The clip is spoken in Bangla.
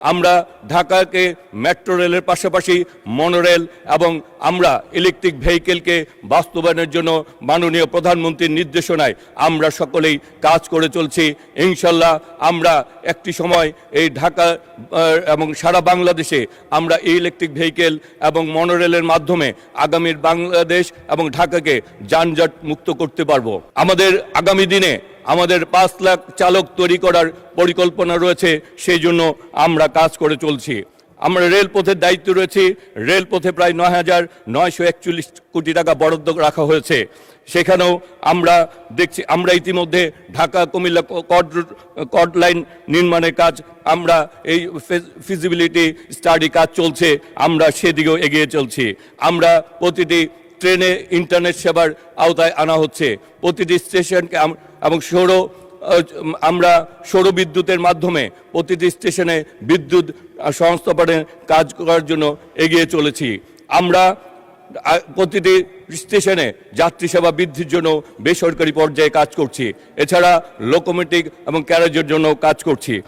আমরা ঢাকাকে মেট্রো রেলের পাশাপাশি মনোরেল এবং আমরা ইলেকট্রিক ভেহিকেলকে বাস্তবায়নের জন্য মাননীয় প্রধানমন্ত্রীর নির্দেশনায় আমরা সকলেই কাজ করে চলছি। ইনশাল্লাহ আমরা একটি সময় এই ঢাকা এবং সারা বাংলাদেশে আমরা এই ইলেকট্রিক ভেহিকেল এবং মনোরেলের মাধ্যমে আগামীর বাংলাদেশ এবং ঢাকাকে যানজট মুক্ত করতে পারবো। আমাদের আগামী দিনে আমাদের 5 লাখ চালক তৈরি করার পরিকল্পনা রয়েছে, সেই জন্য আমরা কাজ করে চলছি। আমরা রেলপথের দায়িত্ব রয়েছি। রেলপথে প্রায় 9,941 কোটি টাকা বরাদ্দ রাখা হয়েছে। সেখানেও আমরা দেখছি, আমরা ইতিমধ্যে ঢাকা কুমিল্লা কর্ড লাইন নির্মাণের কাজ, আমরা এই ফিজিবিলিটি স্টাডি কাজ চলছে, আমরা সেদিকেও এগিয়ে চলছি। আমরা প্রতিটি ট্রেনে ইন্টারনেট সেবার আওতায় আনা হচ্ছে। প্রতিটি স্টেশনকে এবং আমরা সৌর বিদ্যুতের মাধ্যমে প্রতিটি স্টেশনে বিদ্যুৎ সংস্থাপনের কাজ করার জন্য এগিয়ে চলেছি। আমরা প্রতিটি স্টেশনে যাত্রী সেবা বৃদ্ধির জন্য বেসরকারি পর্যায়ে কাজ করছি। এছাড়া লোকোমোটিভ এবং ক্যারেজের জন্য কাজ করছি।